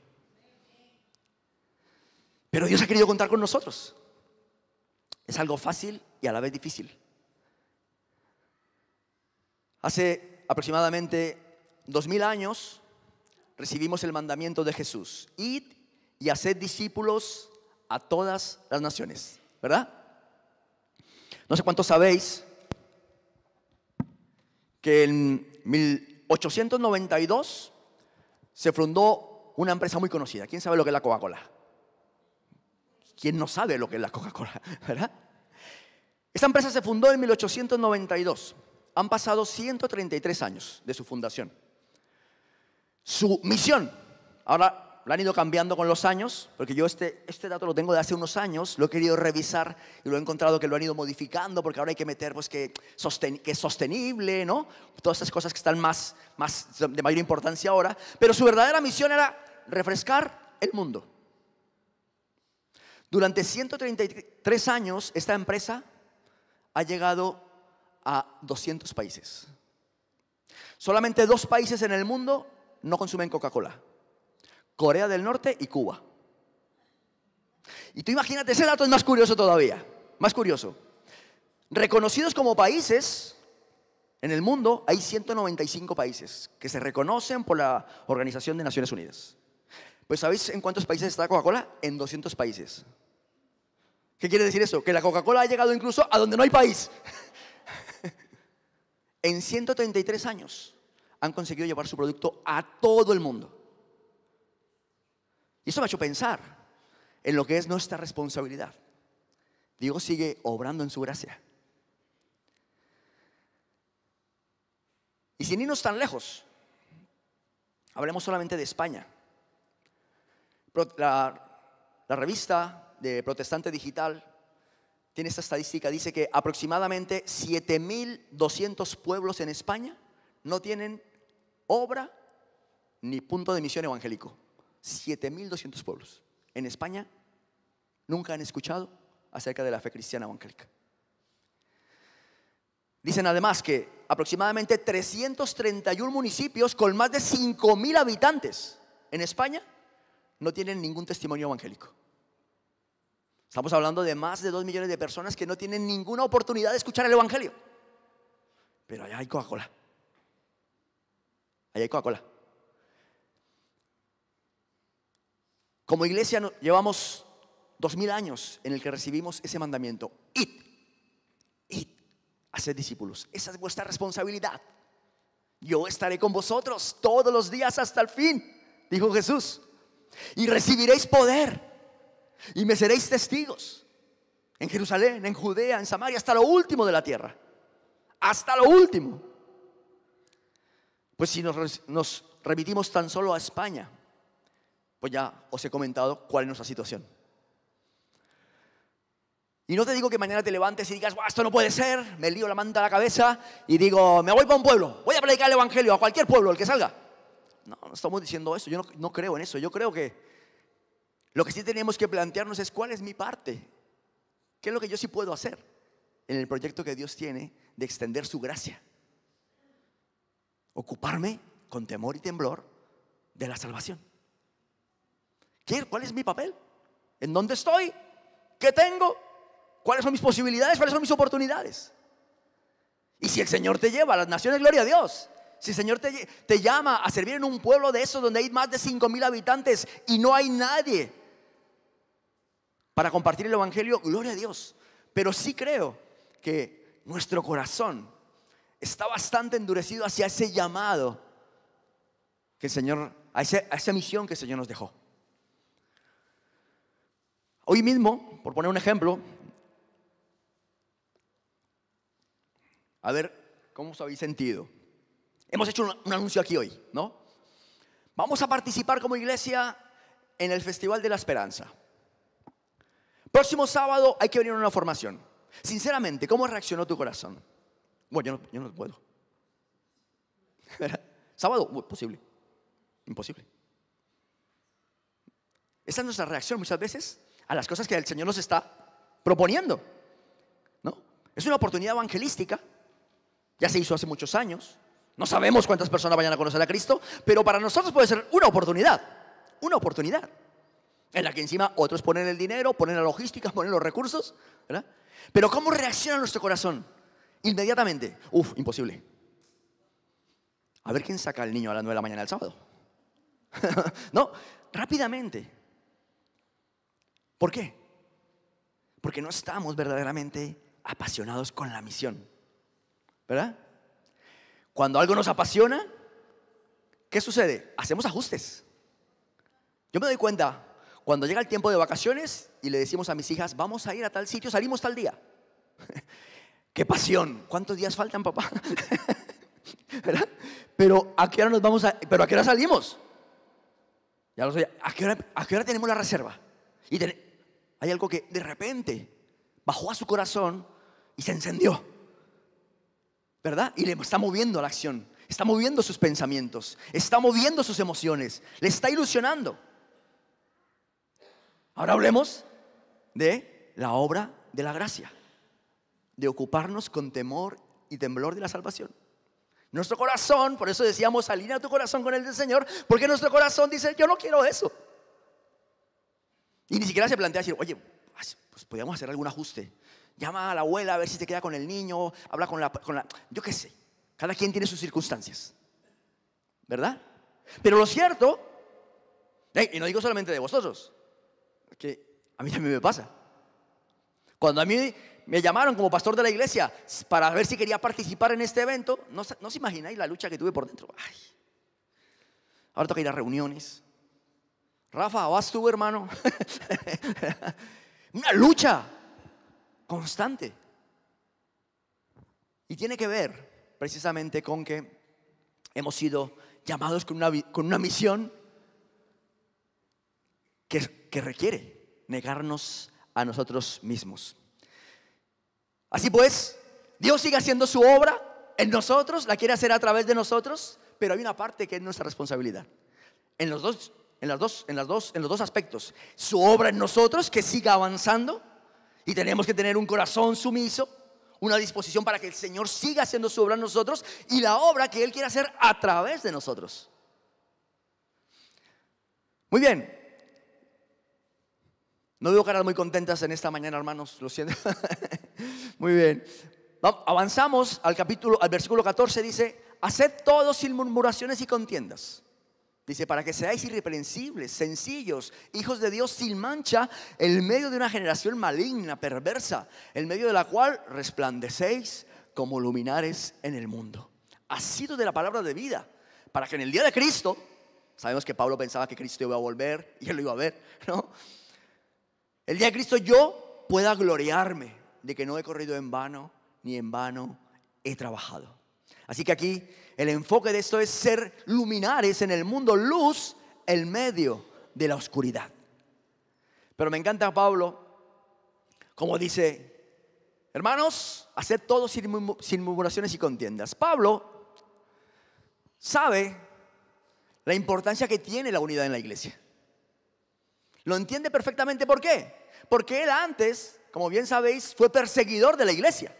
Pero Dios ha querido contar con nosotros. Es algo fácil y a la vez difícil. Hace aproximadamente 2000 años recibimos el mandamiento de Jesús: id y haced discípulos a todas las naciones, ¿verdad? No sé cuántos sabéis que en 1892 se fundó una empresa muy conocida. ¿Quién sabe lo que es la Coca-Cola? ¿Quién no sabe lo que es la Coca-Cola? ¿Verdad? Esta empresa se fundó en 1892. Han pasado 133 años de su fundación. Su misión, ahora la han ido cambiando con los años, porque yo este dato lo tengo de hace unos años, lo he querido revisar y lo he encontrado que lo han ido modificando, porque ahora hay que meter pues que es sostenible, ¿no? Todas esas cosas que están más de mayor importancia ahora. Pero su verdadera misión era refrescar el mundo. Durante 133 años esta empresa ha llegado a 200 países. Solamente 2 países en el mundo no consumen Coca-Cola: Corea del Norte y Cuba. Y tú imagínate, ese dato es más curioso todavía, más curioso. Reconocidos como países en el mundo, hay 195 países que se reconocen por la Organización de Naciones Unidas. Pues ¿sabéis en cuántos países está Coca-Cola? En 200 países. ¿Qué quiere decir eso? Que la Coca-Cola ha llegado incluso a donde no hay país. En 133 años han conseguido llevar su producto a todo el mundo. Y eso me ha hecho pensar en lo que es nuestra responsabilidad. Dios sigue obrando en su gracia. Y sin irnos tan lejos, hablemos solamente de España. La revista de Protestante Digital tiene esta estadística, dice que aproximadamente 7.200 pueblos en España no tienen obra ni punto de misión evangélico. 7.200 pueblos en España nunca han escuchado acerca de la fe cristiana evangélica. Dicen además que aproximadamente 331 municipios con más de 5.000 habitantes en España no tienen ningún testimonio evangélico. Estamos hablando de más de 2 millones de personas que no tienen ninguna oportunidad de escuchar el evangelio. Pero allá hay Coca-Cola. Allá hay Coca-Cola. Como iglesia llevamos 2000 años en el que recibimos ese mandamiento: id, haced discípulos. Esa es vuestra responsabilidad. Yo estaré con vosotros todos los días hasta el fin, dijo Jesús. Y recibiréis poder y me seréis testigos. en Jerusalén, en Judea, en Samaria, hasta lo último de la tierra. Hasta lo último. Pues si nos remitimos tan solo a España, pues ya os he comentado cuál es nuestra situación. Y no te digo que mañana te levantes y digas, esto no puede ser, me lío la manta a la cabeza y digo, me voy para un pueblo, voy a predicar el evangelio a cualquier pueblo, el que salga. No, no estamos diciendo eso, yo no creo en eso. Yo creo que lo que sí tenemos que plantearnos es cuál es mi parte. ¿Qué es lo que yo sí puedo hacer en el proyecto que Dios tiene de extender su gracia? Ocuparme con temor y temblor de la salvación. ¿Cuál es mi papel? ¿En dónde estoy? ¿Qué tengo? ¿Cuáles son mis posibilidades? ¿Cuáles son mis oportunidades? Y si el Señor te lleva a las naciones, gloria a Dios. Si el Señor te llama a servir en un pueblo de esos donde hay más de 5,000 habitantes y no hay nadie para compartir el evangelio, gloria a Dios. Pero sí creo que nuestro corazón está bastante endurecido hacia ese llamado que el Señor, a esa misión que el Señor nos dejó. Hoy mismo, por poner un ejemplo, a ver cómo os habéis sentido. Hemos hecho un anuncio aquí hoy, ¿no? Vamos a participar como iglesia en el Festival de la Esperanza. Próximo sábado hay que venir a una formación. Sinceramente, ¿cómo reaccionó tu corazón? Bueno, yo no puedo. Sábado, posible. Imposible. Esa es nuestra reacción muchas veces a las cosas que el Señor nos está proponiendo, ¿no? Es una oportunidad evangelística. Ya se hizo hace muchos años. No sabemos cuántas personas vayan a conocer a Cristo, pero para nosotros puede ser una oportunidad en la que encima otros ponen el dinero, ponen la logística, ponen los recursos, ¿verdad? Pero ¿cómo reacciona nuestro corazón? Inmediatamente, imposible. A ver quién saca al niño a las 9 de la mañana del sábado. No, rápidamente. ¿Por qué? Porque no estamos verdaderamente apasionados con la misión, ¿verdad? Cuando algo nos apasiona, ¿qué sucede? Hacemos ajustes. Yo me doy cuenta cuando llega el tiempo de vacaciones y le decimos a mis hijas, vamos a ir a tal sitio, salimos tal día. ¡Qué pasión! ¿Cuántos días faltan, papá? ¿Verdad? Pero ¿a qué hora nos vamos pero a qué hora salimos? Ya lo sé. ¿A qué hora tenemos la reserva? Y hay algo que de repente bajó a su corazón y se encendió, ¿verdad? Y le está moviendo a la acción, está moviendo sus pensamientos, está moviendo sus emociones, le está ilusionando. Ahora hablemos de la obra de la gracia, de ocuparnos con temor y temblor de la salvación. Nuestro corazón, por eso decíamos, alinea tu corazón con el del Señor, porque nuestro corazón dice, yo no quiero eso. Y ni siquiera se plantea decir, oye, pues podríamos hacer algún ajuste. Llama a la abuela a ver si se queda con el niño, habla con la yo qué sé. Cada quien tiene sus circunstancias, ¿verdad? Pero lo cierto, y no digo solamente de vosotros, que a mí también me pasa. Cuando a mí me llamaron como pastor de la iglesia para ver si quería participar en este evento, no se imagináis la lucha que tuve por dentro. Ay, ahora toca ir a reuniones. Rafa, ¿vas tú, hermano? Una lucha constante. Y tiene que ver precisamente con que hemos sido llamados con una misión que requiere negarnos a nosotros mismos. Así pues, Dios sigue haciendo su obra en nosotros, la quiere hacer a través de nosotros, pero hay una parte que es nuestra responsabilidad. En los dos aspectos. Su obra en nosotros, que siga avanzando, y tenemos que tener un corazón sumiso, una disposición para que el Señor siga haciendo su obra en nosotros, y la obra que Él quiere hacer a través de nosotros. Muy bien. No veo caras muy contentas en esta mañana, hermanos, lo siento. Muy bien. Avanzamos al versículo 14, dice, haced todo sin murmuraciones y contiendas. Dice, para que seáis irreprensibles, sencillos, hijos de Dios sin mancha, en medio de una generación maligna, perversa, en medio de la cual resplandecéis como luminares en el mundo. Asidos de la palabra de vida, para que en el día de Cristo, sabemos que Pablo pensaba que Cristo iba a volver y él lo iba a ver, ¿no? El día de Cristo yo pueda gloriarme de que no he corrido en vano, ni en vano he trabajado. Así que aquí el enfoque de esto es ser luminares en el mundo, luz en medio de la oscuridad. Pero me encanta Pablo, como dice: hermanos, haced todo sin murmuraciones y contiendas. Pablo sabe la importancia que tiene la unidad en la iglesia. Lo entiende perfectamente. ¿Por qué? Porque él antes, como bien sabéis, fue perseguidor de la iglesia.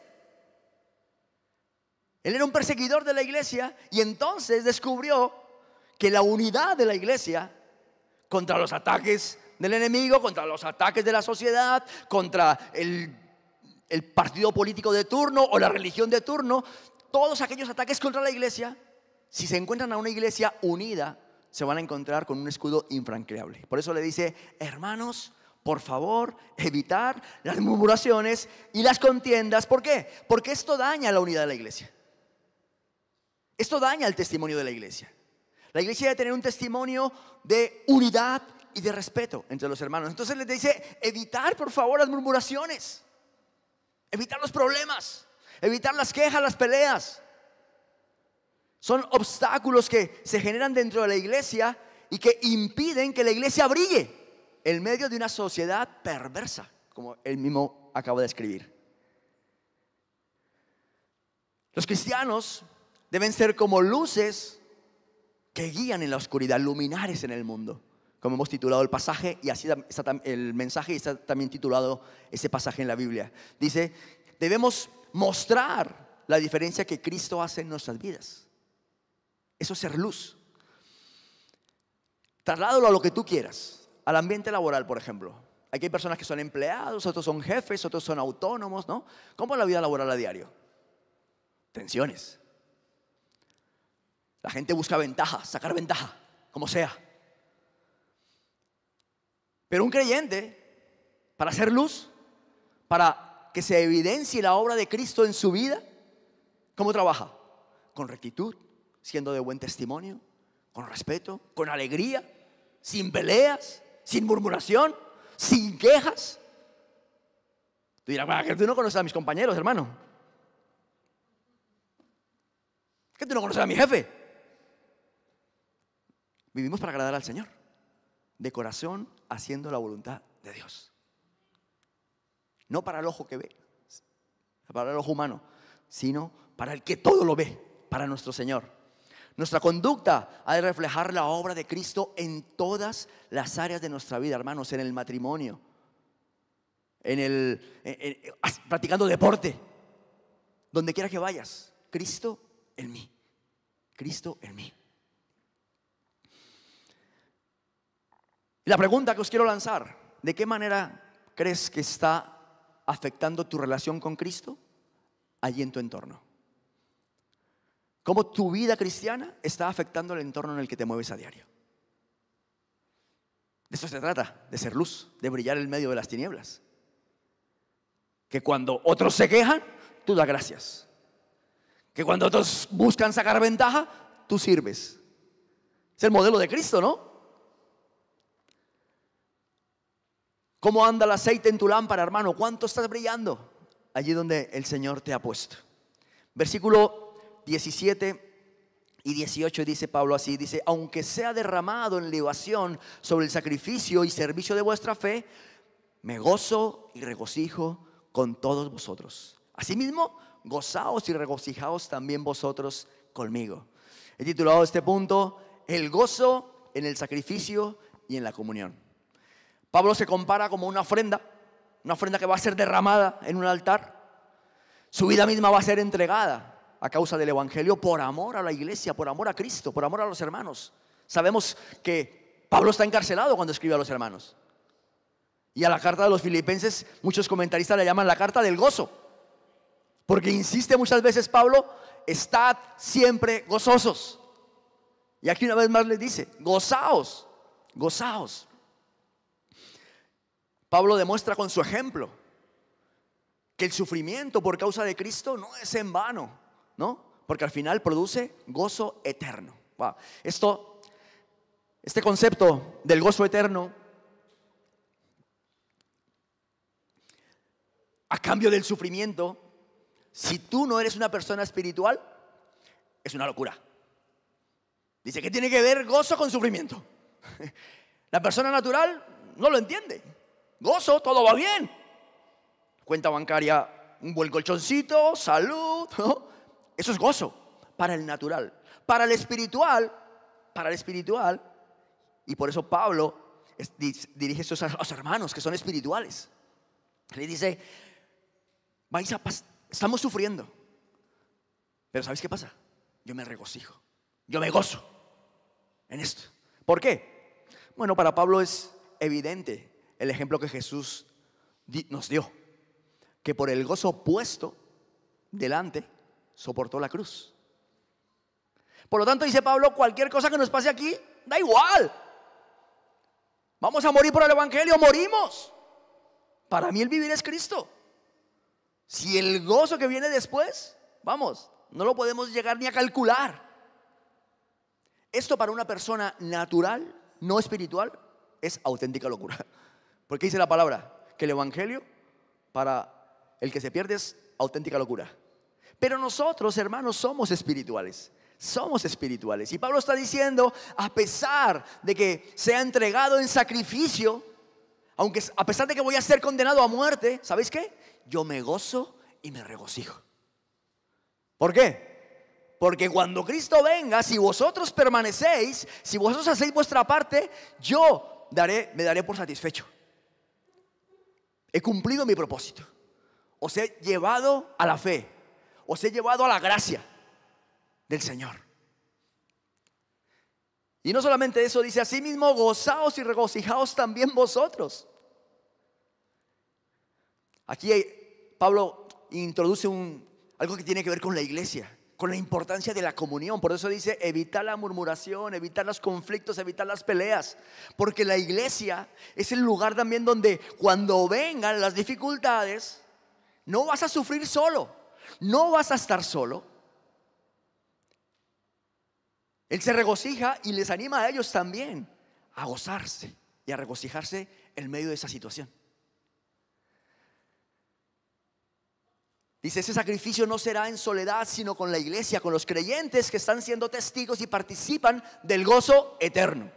Él era un perseguidor de la iglesia y entonces descubrió que la unidad de la iglesia contra los ataques del enemigo, contra los ataques de la sociedad, contra el partido político de turno o la religión de turno, todos aquellos ataques contra la iglesia, si se encuentran a una iglesia unida, se van a encontrar con un escudo infranqueable. Por eso le dice: hermanos, por favor, evitar las murmuraciones y las contiendas. ¿Por qué? Porque esto daña la unidad de la iglesia. Esto daña el testimonio de la iglesia. La iglesia debe tener un testimonio de unidad y de respeto entre los hermanos. Entonces les dice: evitar por favor las murmuraciones, evitar los problemas, evitar las quejas, las peleas. Son obstáculos que se generan dentro de la iglesia y que impiden que la iglesia brille en medio de una sociedad perversa, como él mismo acaba de escribir. Los cristianos deben ser como luces que guían en la oscuridad, luminares en el mundo, como hemos titulado el pasaje, y así está el mensaje, y está también titulado ese pasaje en la Biblia. Dice: debemos mostrar la diferencia que Cristo hace en nuestras vidas. Eso es ser luz. Trasládalo a lo que tú quieras, al ambiente laboral, por ejemplo. Aquí hay personas que son empleados, otros son jefes, otros son autónomos, ¿no? ¿Cómo es la vida laboral a diario? Tensiones. La gente busca ventaja, sacar ventaja, como sea. Pero un creyente, para hacer luz, para que se evidencie la obra de Cristo en su vida, ¿cómo trabaja? Con rectitud, siendo de buen testimonio, con respeto, con alegría, sin peleas, sin murmuración, sin quejas. Tú dirás: ¿que tú no conoces a mis compañeros, hermano? ¿Que tú no conoces a mi jefe? Vivimos para agradar al Señor, de corazón, haciendo la voluntad de Dios. No para el ojo que ve, para el ojo humano, sino para el que todo lo ve, para nuestro Señor. Nuestra conducta ha de reflejar la obra de Cristo en todas las áreas de nuestra vida, hermanos. En el matrimonio, practicando deporte, donde quiera que vayas, Cristo en mí, Cristo en mí. La pregunta que os quiero lanzar: ¿de qué manera crees que está afectando tu relación con Cristo allí en tu entorno? ¿Cómo tu vida cristiana está afectando el entorno en el que te mueves a diario? De esto se trata, de ser luz, de brillar en medio de las tinieblas. Que cuando otros se quejan, tú das gracias. Que cuando otros buscan sacar ventaja, tú sirves. Es el modelo de Cristo, ¿no? ¿Cómo anda el aceite en tu lámpara, hermano? ¿Cuánto estás brillando allí donde el Señor te ha puesto? Versículo 17 y 18 dice Pablo así, dice: aunque sea derramado en libación sobre el sacrificio y servicio de vuestra fe, me gozo y regocijo con todos vosotros. Asimismo, gozaos y regocijaos también vosotros conmigo. He titulado este punto: el gozo en el sacrificio y en la comunión. Pablo se compara como una ofrenda que va a ser derramada en un altar. Su vida misma va a ser entregada a causa del evangelio, por amor a la iglesia, por amor a Cristo, por amor a los hermanos. Sabemos que Pablo está encarcelado cuando escribe a los hermanos. Y a la carta de los filipenses, muchos comentaristas la llaman la carta del gozo, porque insiste muchas veces Pablo: estad siempre gozosos. Y aquí una vez más les dice: gozaos, gozaos. Pablo demuestra con su ejemplo que el sufrimiento por causa de Cristo no es en vano, ¿no? Porque al final produce gozo eterno. Wow. Este concepto del gozo eterno a cambio del sufrimiento, si tú no eres una persona espiritual, es una locura. Dice que tiene que ver gozo con sufrimiento. La persona natural no lo entiende. Gozo, todo va bien. Cuenta bancaria, un buen colchoncito, salud, ¿no? Eso es gozo para el natural. Para el espiritual, y por eso Pablo dirige esto a los hermanos que son espirituales. Le dice, estamos sufriendo, pero ¿sabes qué pasa? Yo me regocijo, yo me gozo en esto. ¿Por qué? Bueno, para Pablo es evidente el ejemplo que Jesús nos dio, que por el gozo puesto delante soportó la cruz. Por lo tanto, dice Pablo, cualquier cosa que nos pase aquí, da igual. Vamos a morir por el evangelio, morimos. Para mí el vivir es Cristo. Si el gozo que viene después, vamos, no lo podemos llegar ni a calcular. Esto para una persona natural, no espiritual, es auténtica locura. Porque dice la palabra que el evangelio para el que se pierde es auténtica locura. Pero nosotros, hermanos, somos espirituales. Somos espirituales. Y Pablo está diciendo, a pesar de que sea entregado en sacrificio, aunque a pesar de que voy a ser condenado a muerte, ¿sabéis qué? Yo me gozo y me regocijo. ¿Por qué? Porque cuando Cristo venga, si vosotros permanecéis, si vosotros hacéis vuestra parte, yo me daré por satisfecho. He cumplido mi propósito. Os he llevado a la fe. Os he llevado a la gracia del Señor. Y no solamente eso, dice asimismo, gozaos y regocijaos también vosotros. Aquí Pablo introduce algo que tiene que ver con la iglesia, con la importancia de la comunión. Por eso dice, evitar la murmuración, evitar los conflictos, evitar las peleas. Porque la iglesia es el lugar también donde cuando vengan las dificultades, no vas a sufrir solo, no vas a estar solo. Él se regocija y les anima a ellos también a gozarse y a regocijarse en medio de esa situación. Dice, ese sacrificio no será en soledad, sino con la iglesia, con los creyentes que están siendo testigos y participan del gozo eterno.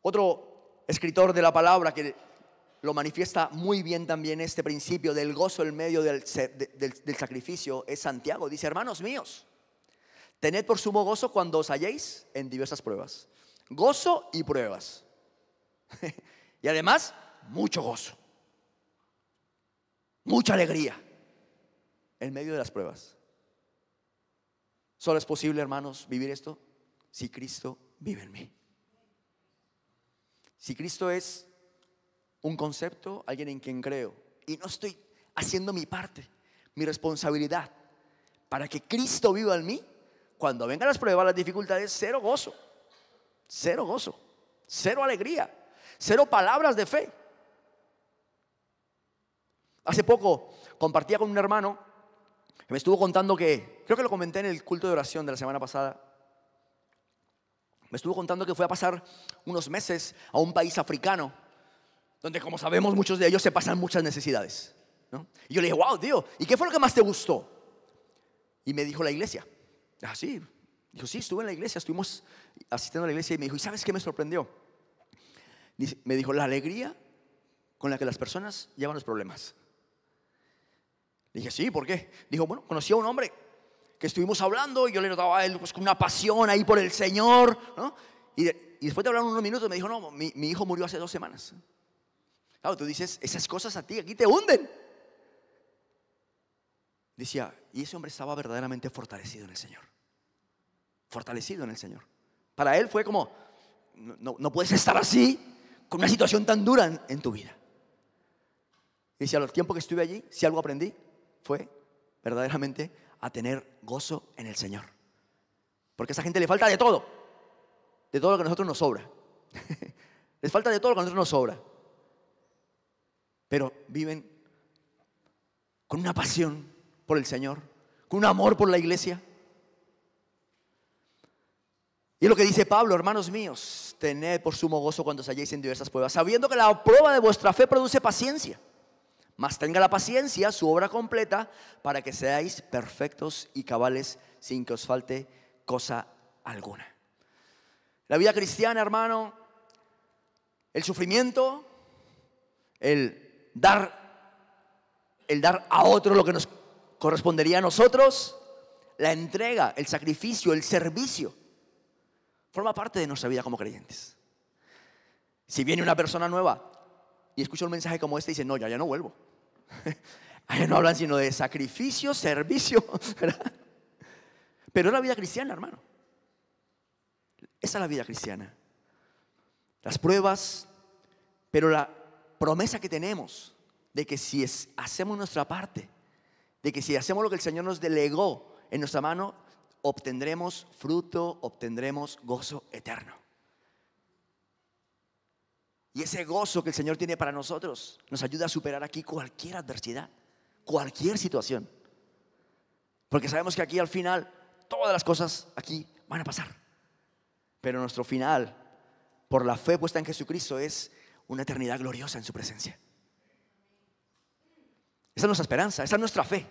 Otro escritor de la palabra que lo manifiesta muy bien también este principio del gozo en medio del sacrificio es Santiago. Dice, hermanos míos, tened por sumo gozo cuando os halléis en diversas pruebas. Gozo y pruebas. Y además, mucho gozo. Mucha alegría en medio de las pruebas. Solo es posible, hermanos, vivir esto si Cristo vive en mí. Si Cristo es un concepto, alguien en quien creo, y no estoy haciendo mi parte, mi responsabilidad, para que Cristo viva en mí, cuando vengan las pruebas, las dificultades, cero gozo, cero alegría, cero palabras de fe. Hace poco compartía con un hermano que me estuvo contando que, creo que lo comenté en el culto de oración de la semana pasada, me estuvo contando que fue a pasar unos meses a un país africano, donde, como sabemos, muchos de ellos se pasan muchas necesidades, ¿no? Y yo le dije, wow, tío, ¿y qué fue lo que más te gustó? Y me dijo, la iglesia. Ah, sí. Dijo, sí, estuve en la iglesia, estuvimos asistiendo a la iglesia. Y me dijo, ¿y sabes qué me sorprendió? Me dijo, la alegría con la que las personas llevan los problemas. Le dije, sí, ¿por qué? Dijo, bueno, conocí a un hombre que estuvimos hablando y yo le notaba a él pues, con una pasión ahí por el Señor, ¿no? Y después de hablar unos minutos me dijo, no, mi hijo murió hace 2 semanas. Claro, tú dices, esas cosas a ti aquí te hunden. Decía, y ese hombre estaba verdaderamente fortalecido en el Señor. Fortalecido en el Señor. Para él fue como, no puedes estar así con una situación tan dura en tu vida. Y decía, al tiempo que estuve allí, si algo aprendí, fue verdaderamente a tener gozo en el Señor. Porque a esa gente le falta de todo lo que a nosotros nos sobra. Les falta de todo lo que a nosotros nos sobra. Pero viven con una pasión por el Señor, con un amor por la iglesia. Y es lo que dice Pablo: hermanos míos, tened por sumo gozo cuando os halléis en diversas pruebas, sabiendo que la prueba de vuestra fe produce paciencia. Mas tenga la paciencia su obra completa, para que seáis perfectos y cabales, sin que os falte cosa alguna. La vida cristiana, hermano, el sufrimiento, el dar a otro lo que nos correspondería a nosotros, la entrega, el sacrificio, el servicio, forma parte de nuestra vida como creyentes. Si viene una persona nueva y escucha un mensaje como este y dice: no, ya no vuelvo. Allá no hablan sino de sacrificio, servicio, ¿verdad? Pero es la vida cristiana, hermano. Esa es la vida cristiana. Las pruebas, pero la promesa que tenemos de que si hacemos nuestra parte, de que si hacemos lo que el Señor nos delegó en nuestra mano, obtendremos fruto, obtendremos gozo eterno. Y ese gozo que el Señor tiene para nosotros nos ayuda a superar aquí cualquier adversidad, cualquier situación. Porque sabemos que aquí al final todas las cosas aquí van a pasar. Pero nuestro final, por la fe puesta en Jesucristo, es una eternidad gloriosa en su presencia. Esa es nuestra esperanza, esa es nuestra fe.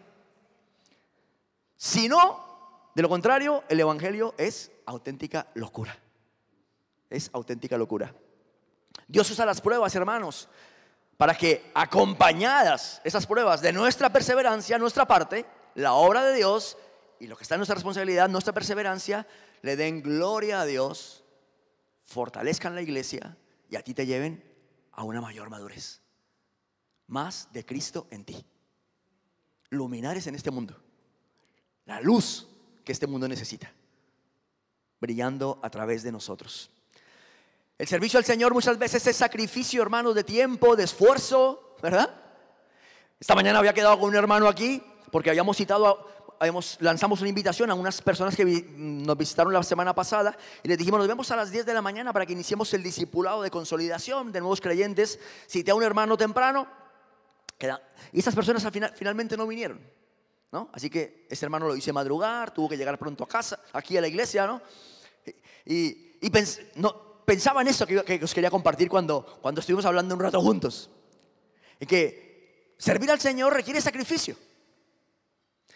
Si no, de lo contrario, el evangelio es auténtica locura. Es auténtica locura. Dios usa las pruebas, hermanos, para que, acompañadas esas pruebas de nuestra perseverancia, nuestra parte, la obra de Dios y lo que está en nuestra responsabilidad, nuestra perseverancia, le den gloria a Dios, fortalezcan la iglesia y a ti te lleven a una mayor madurez. Más de Cristo en ti. Luminares en este mundo. La luz que este mundo necesita, brillando a través de nosotros. El servicio al Señor muchas veces es sacrificio, hermanos, de tiempo, de esfuerzo, ¿verdad? Esta mañana había quedado con un hermano aquí porque lanzamos una invitación a unas personas que nos visitaron la semana pasada y les dijimos: nos vemos a las 10 de la mañana para que iniciemos el discipulado de consolidación de nuevos creyentes. Cité a un hermano temprano y esas personas finalmente no vinieron, ¿no? Así que ese hermano lo hice madrugar, tuvo que llegar pronto a casa, aquí a la iglesia, ¿no? Pensaba en eso que os quería compartir cuando estuvimos hablando un rato juntos. Y que servir al Señor requiere sacrificio.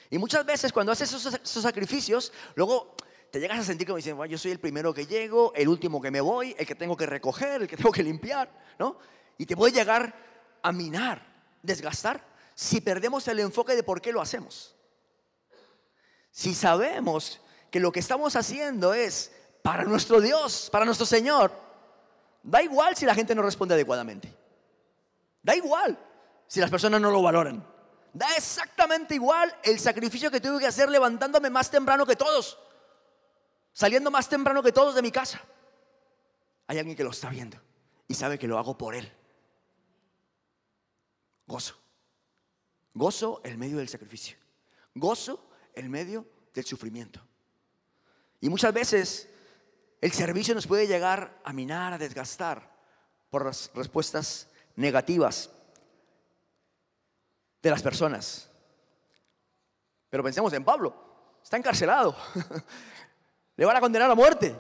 Y muchas veces cuando haces esos sacrificios, luego te llegas a sentir como diciendo: bueno, yo soy el primero que llego, el último que me voy, el que tengo que recoger, el que tengo que limpiar, ¿no? Y te puede llegar a minar, desgastar, si perdemos el enfoque de por qué lo hacemos. Si sabemos que lo que estamos haciendo es para nuestro Dios, para nuestro Señor, da igual si la gente no responde adecuadamente. Da igual si las personas no lo valoran. Da exactamente igual el sacrificio que tuve que hacer levantándome más temprano que todos, saliendo más temprano que todos de mi casa. Hay alguien que lo está viendo y sabe que lo hago por él. Gozo. Gozo en medio del sacrificio. Gozo en medio del sufrimiento. Y muchas veces el servicio nos puede llegar a minar, a desgastar por las respuestas negativas de las personas. Pero pensemos en Pablo. Está encarcelado. Le van a condenar a muerte.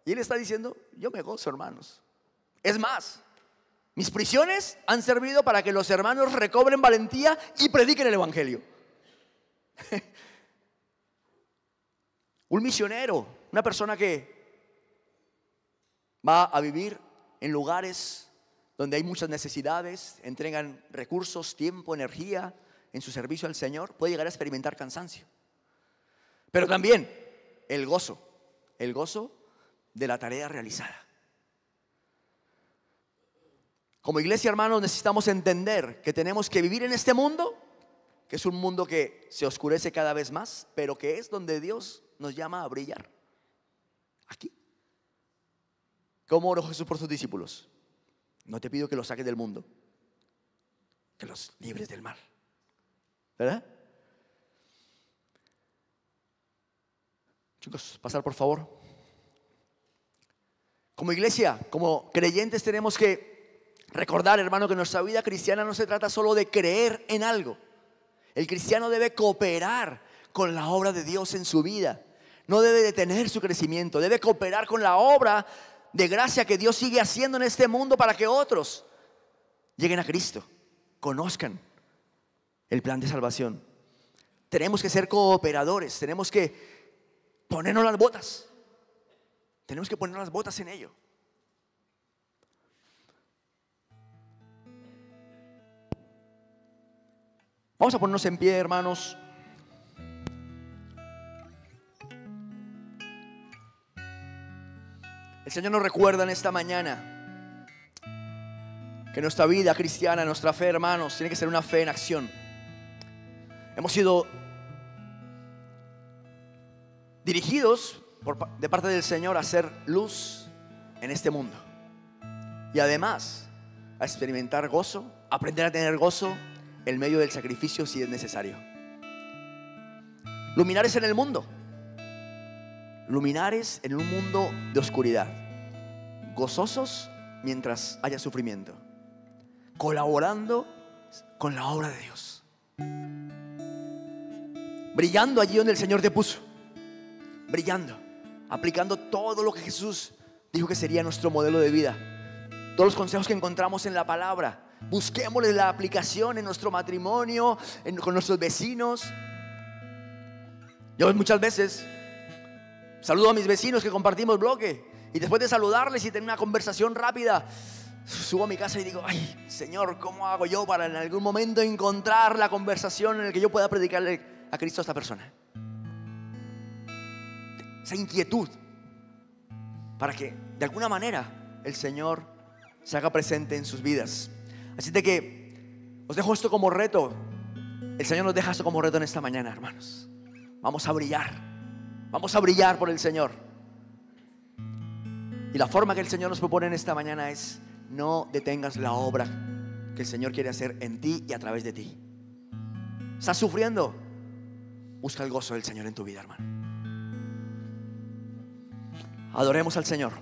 Y él está diciendo: yo me gozo, hermanos. Es más, mis prisiones han servido para que los hermanos recobren valentía y prediquen el evangelio. Un misionero, una persona que va a vivir en lugares donde hay muchas necesidades, entregan recursos, tiempo, energía en su servicio al Señor, puede llegar a experimentar cansancio. Pero también el gozo de la tarea realizada. Como iglesia, hermanos, necesitamos entender que tenemos que vivir en este mundo, que es un mundo que se oscurece cada vez más, pero que es donde Dios nos llama a brillar. Aquí. ¿Cómo oró Jesús por sus discípulos? No te pido que los saques del mundo, que los libres del mal. ¿Verdad? Chicos, pasar por favor. Como iglesia, como creyentes, tenemos que recordar, hermano, que nuestra vida cristiana no se trata solo de creer en algo. El cristiano debe cooperar con la obra de Dios en su vida. No debe detener su crecimiento, debe cooperar con la obra de gracia que Dios sigue haciendo en este mundo para que otros lleguen a Cristo, conozcan el plan de salvación. Tenemos que ser cooperadores, tenemos que ponernos las botas. Tenemos que poner las botas en ello. Vamos a ponernos en pie, hermanos. El Señor nos recuerda en esta mañana que nuestra vida cristiana, nuestra fe, hermanos, tiene que ser una fe en acción. Hemos sido dirigidos de parte del Señor a hacer luz en este mundo y además a experimentar gozo, aprender a tener gozo en medio del sacrificio si es necesario. Luminares en el mundo, luminares en un mundo de oscuridad, gozosos mientras haya sufrimiento, colaborando con la obra de Dios, brillando allí donde el Señor te puso, brillando, aplicando todo lo que Jesús dijo que sería nuestro modelo de vida, todos los consejos que encontramos en la palabra. Busquémosle la aplicación en nuestro matrimonio, con nuestros vecinos. Yo muchas veces saludo a mis vecinos que compartimos bloque, y después de saludarles y tener una conversación rápida, subo a mi casa y digo: ay, Señor, ¿cómo hago yo para en algún momento encontrar la conversación en la que yo pueda predicarle a Cristo a esta persona? Esa inquietud para que de alguna manera el Señor se haga presente en sus vidas. Así de que os dejo esto como reto. El Señor nos deja esto como reto en esta mañana, hermanos. Vamos a brillar por el Señor. Y la forma que el Señor nos propone en esta mañana es: no detengas la obra que el Señor quiere hacer en ti y a través de ti. ¿Estás sufriendo? Busca el gozo del Señor en tu vida, hermano. Adoremos al Señor.